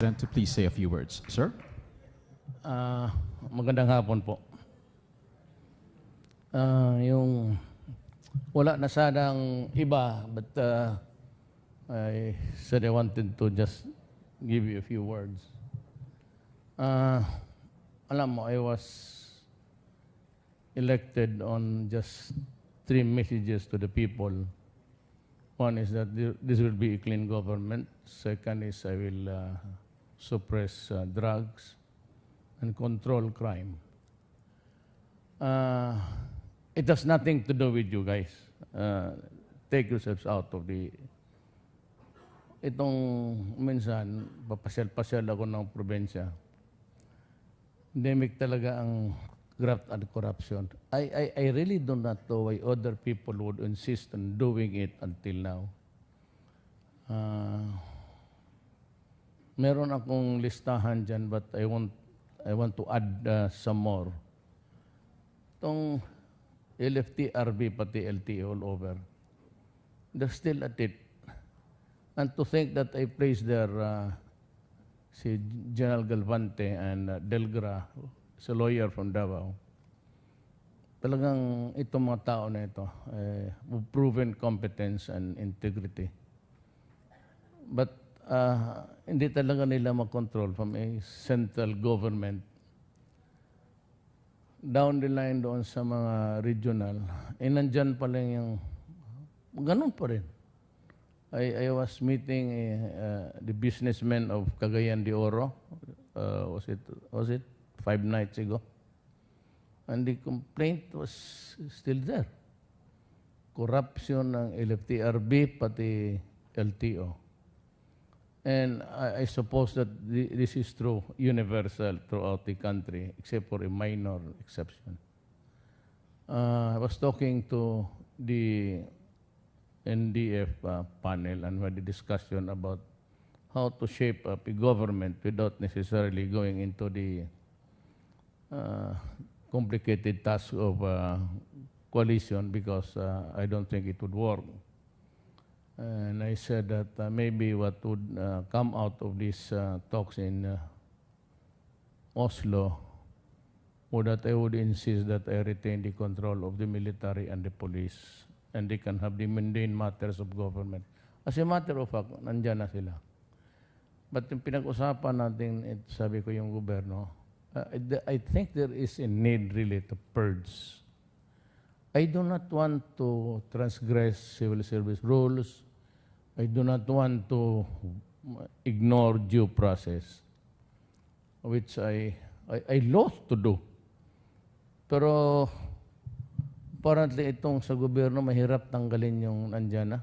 To please say a few words. Sir? Magandang hapon po. Yung wala na sanang iba, but I said I wanted to just give you a few words. Alam mo, I was elected on just 3 messages to the people. One is that this will be a clean government. Second is I will suppress drugs and control crime. It has nothing to do with you guys. Take yourselves out of the... Itong minsan, papasyal-pasyal ako ng probinsya. Endemic talaga ang graft and corruption. I really do not know why other people would insist on doing it until now. Meron akong listahan dyan, but I want to add some more. Itong LTFRB pati LTO all over, they're still at it. And to think that I placed there si General Galvante and Delgra, a lawyer from Davao. Talagang itong mga tao na ito, proven competence and integrity. But hindi talaga nila makontrol from a central government. Down the line doon sa mga regional, nandyan pa lang yung, ganun pa rin. I was meeting the businessmen of Cagayan de Oro, was it 5 nights ago? And the complaint was still there. Corruption ng LTFRB pati LTO. And I suppose that this is true, universal throughout the country, except for a minor exception. I was talking to the NDF panel and we had a discussion about how to shape up a government without necessarily going into the complicated task of coalition, because I don't think it would work. And I said that maybe what would come out of these talks in Oslo would that I would insist that I retain the control of the military and the police, and they can have the mundane matters of government. As a matter of fact, nandyan na sila. But yung pinag-usapan natin, sabi ko yung gobyerno, I think there is a need really to purge. I do not want to transgress civil service rules. I do not want to ignore due process, which I loathe to do. Pero apparently itong sa gobyerno, mahirap tanggalin yung nandyan na.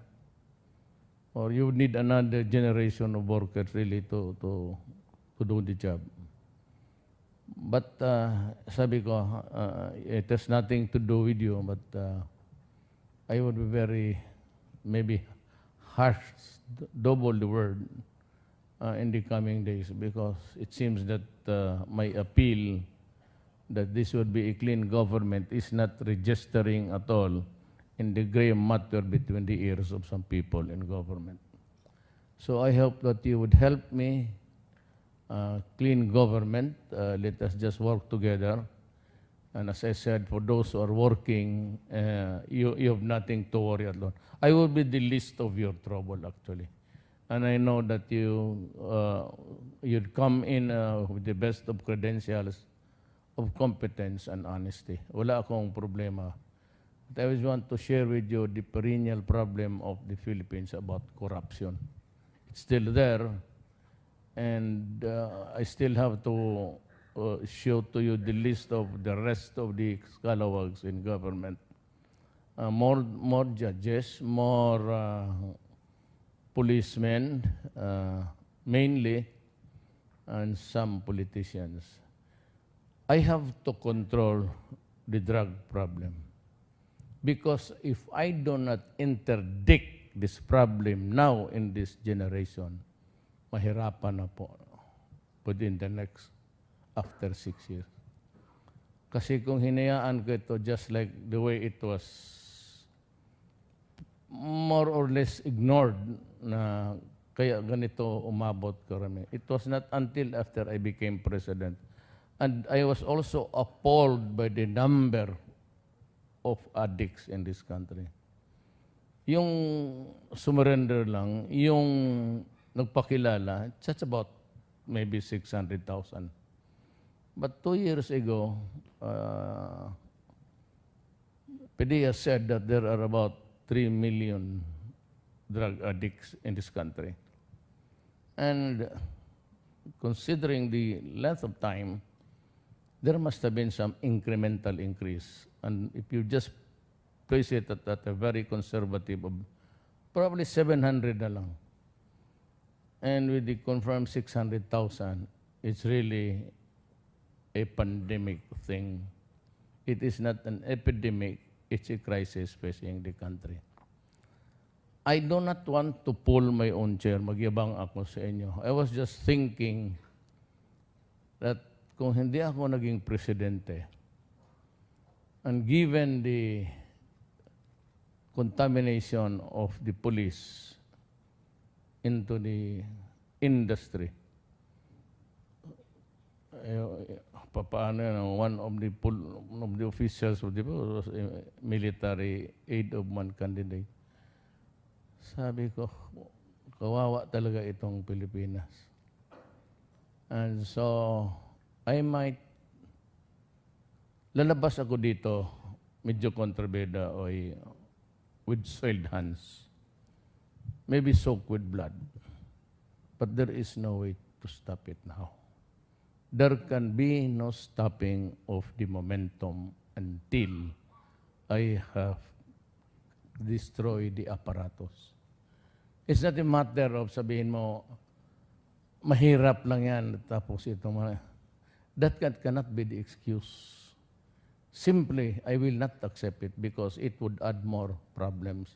Or you need another generation of workers really to do the job. But sabi ko, it has nothing to do with you, but I would be very, maybe harsh, double the word in the coming days, because it seems that my appeal that this would be a clean government is not registering at all in the gray matter between the ears of some people in government. So I hope that you would help me clean government. Let us just work together. And as I said, for those who are working, you have nothing to worry about. I will be the least of your trouble, actually. And I know that you'd come in with the best of credentials, of competence and honesty. Wala akong problema. But I just want to share with you the perennial problem of the Philippines about corruption. It's still there. And I still have to show to you the list of the rest of the scalawags in government. More judges, more policemen, mainly, and some politicians. I have to control the drug problem. Because if I do not interdict this problem now in this generation, mahirapan na po within the next, after 6 years. Kasi kung hinayaan ko ito just like the way it was more or less ignored na Kaya ganito umabot karami. It was not until after I became president. And I was also appalled by the number of addicts in this country. Yung surrender lang, yung nagpakilala, it's about maybe 600,000. But 2 years ago, PDEA said that there are about 3 million drug addicts in this country. And considering the length of time, there must have been some incremental increase. And if you just place it at a very conservative, of probably 700 na lang. And with the confirmed 600,000, it's really a pandemic thing. It is not an epidemic, it's a crisis facing the country. I do not want to pull my own chair, magyabang ako sa inyo. I was just thinking that kung hindi ako naging presidente, and given the contamination of the police into the industry, paano yan, one of the officials of the was a military aide of one candidate. Sabi ko, kawawa talaga itong Pilipinas. And so, I might, lalabas ako dito, medyo kontrabida o with soiled hands. Maybe soaked with blood. But there is no way to stop it now. There can be no stopping of the momentum until I have destroyed the apparatus. It's not a matter of sabihin mo, mahirap lang yan, tapos ito, that cannot be the excuse. Simply, I will not accept it because it would add more problems.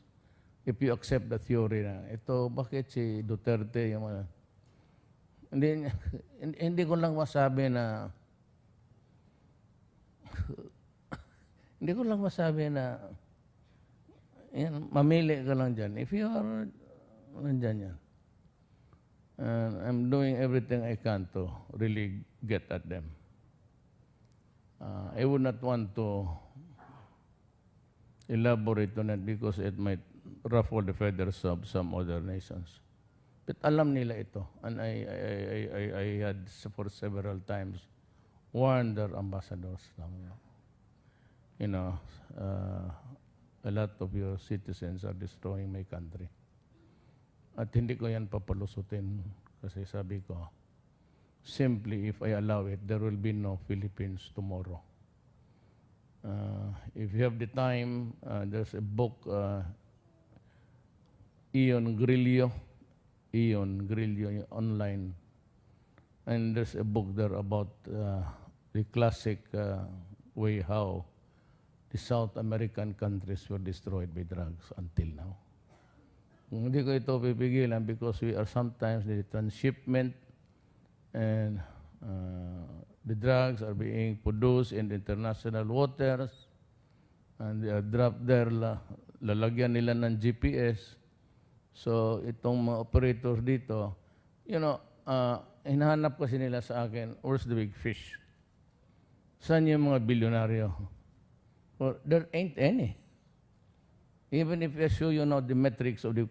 If you accept the theory na, ito, bakit si Duterte, yung mga, hindi ko lang masabi na, hindi ko lang masabi na, yan, mamili ka lang dyan. If you are, nandyan yan. And I'm doing everything I can to really get at them. I would not want to elaborate on it because it might ruffle the feathers of some other nations. But alam nila ito. And I had for several times warned their ambassadors. You know, a lot of your citizens are destroying my country. At hindi ko yan papalusutin kasi sabi ko, simply if I allow it, there will be no Philippines tomorrow. If you have the time, there's a book, Ion Grillo online. And there's a book there about the classic way how the South American countries were destroyed by drugs until now. Hindi ko ito pipigilan because we are sometimes the transshipment and the drugs are being produced in international waters and they are dropped there, lalagyan nila ng GPS. So itong mga operators dito, you know, hinahanap kasi nila sa akin, where's the big fish? Saan yung mga bilyonaryo? Well, there ain't any. Even if I show you now the metrics of the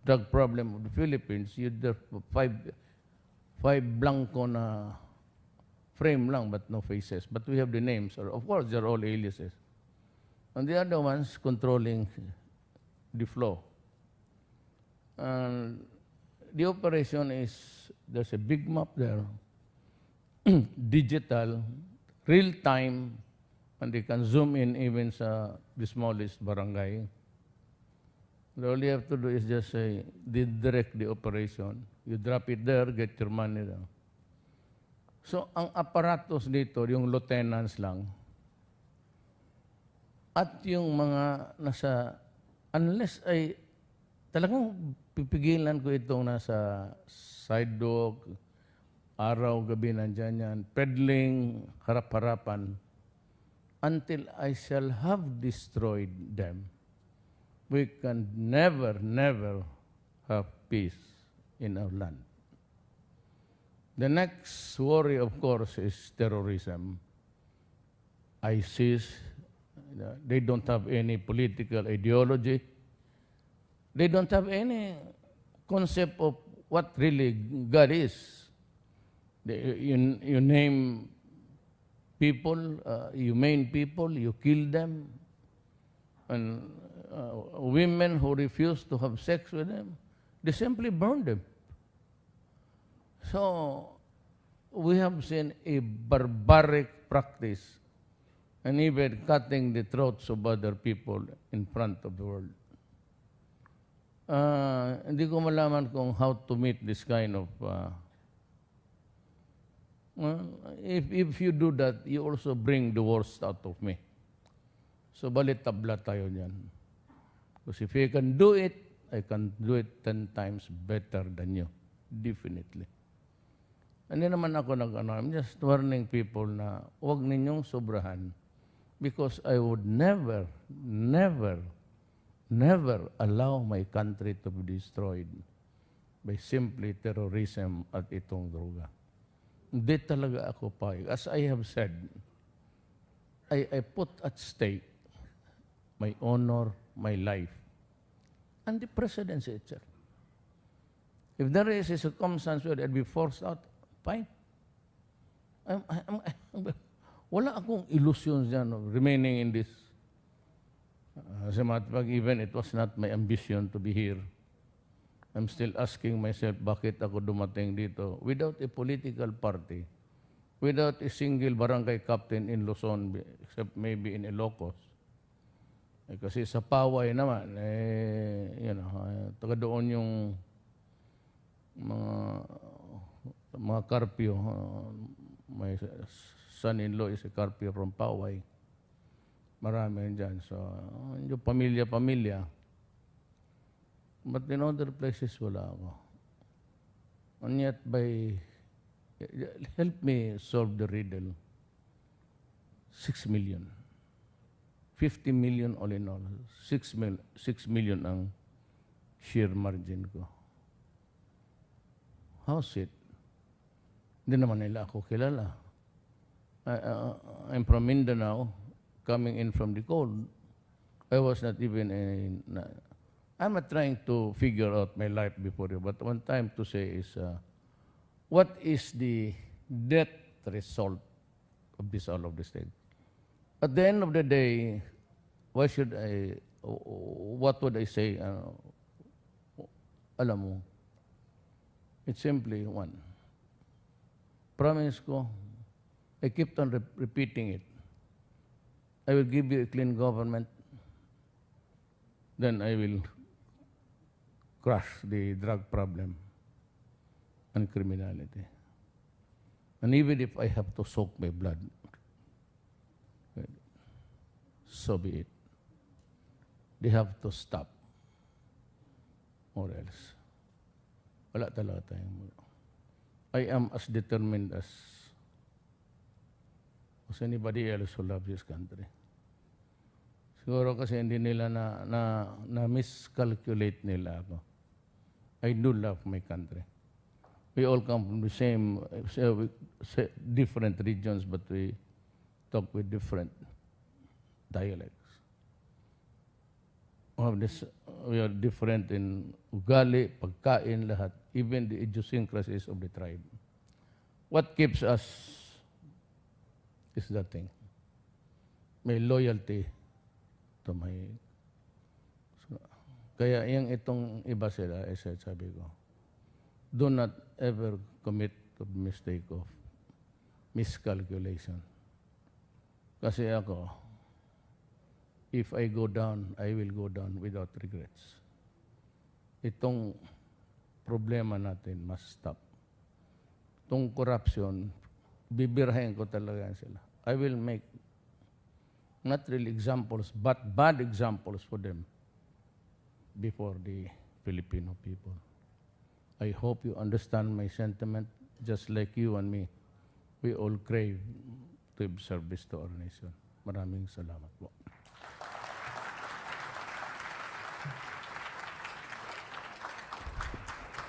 drug problem of the Philippines, there are five blanco na frame lang but no faces. But we have the names. Or of course, they're all aliases. And the other ones controlling the flow. And the operation is, there's a big map there, digital, real time, and they can zoom in even sa the smallest barangay. All you have to do is just say, direct the operation. You drop it there, get your money there. So, ang aparatos dito, yung lieutenants lang, at yung mga nasa, unless ay, talagang pipigilan ko itong nasa sidewalk, araw, gabi, nandyan yan, peddling, harap-harapan, until I shall have destroyed them, we can never have peace in our land. The next worry, of course, is terrorism. ISIS, they don't have any political ideology. They don't have any concept of what really God is. You name people, you maim people, you kill them, and women who refuse to have sex with them, they simply burn them. So we have seen a barbaric practice and even cutting the throats of other people in front of the world. Hindi ko malaman kung how to meet this kind of... if you do that, you also bring the worst out of me. So balit-tabla tayo dyan. Because if you can do it, I can do it 10 times better than you. Definitely. Hindi naman ako I'm just warning people na huwag ninyong sobrahan because I would never, never, never allow my country to be destroyed by simply terrorism at itong droga. Hindi talaga ako payag. As I have said, I put at stake my honor, my life, and the presidency itself. If there is a circumstance where I'd be forced out, fine. Wala akong illusions dyan of remaining in this. As a matter of fact, even it was not my ambition to be here. I'm still asking myself, bakit ako dumating dito without a political party, without a single barangay captain in Luzon, except maybe in Ilocos. Kasi sa Paway naman, taga doon yung mga karpyo. My son-in-law is a karpyo from Paway. Marami dyan. So, yung pamilya-pamilya. But in other places, wala ako. And yet, help me solve the riddle. 6 million. 50 million all in all. 6 million ang sheer margin ko. How's it? Hindi naman nila ako kilala. I'm from Mindanao, coming in from the cold. I was not even I'm not trying to figure out my life before you, but one time to say is, what is the death result of all of this thing? At the end of the day, what would I say? Alam mo, it's simply one. Promise ko, I kept on repeating it. I will give you a clean government, then I will crush the drug problem and criminality. And even if I have to soak my blood, so be it. They have to stop. Or else. Wala talaga tayong... I am as determined as anybody else who loves this country. Siguro kasi hindi nila na miscalculate nila ako. I do love my country. We all come from the same, different regions, but we talk with different dialects. We are different in ugali, pagkain, lahat, even the idiosyncrasies of the tribe. What keeps us is that thing. May loyalty to my... Kaya yung itong iba sila, sabi ko, do not ever commit the mistake of miscalculation. Kasi ako, if I go down, I will go down without regrets. Itong problema natin must stop. Itong corruption, bibirahin ko talaga sila. I will make not really examples, but bad examples for them before the Filipino people. I hope you understand my sentiment, just like you and me. We all crave to give service to our nation. Maraming salamat po.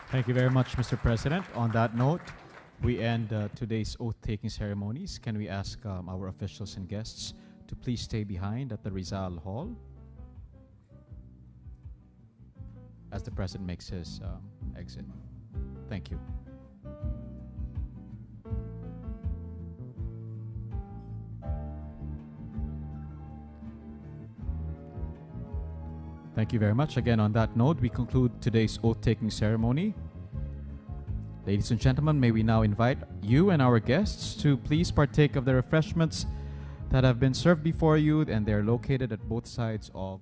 Thank Thank you very much, Mr. President. On that note, we end today's oath-taking ceremonies. Can we ask our officials and guests to please stay behind at the Rizal Hall as the President makes his exit? Thank you. Thank you very much. Again, on that note, we conclude today's oath-taking ceremony. Ladies and gentlemen, may we now invite you and our guests to please partake of the refreshments that have been served before you, and they're located at both sides of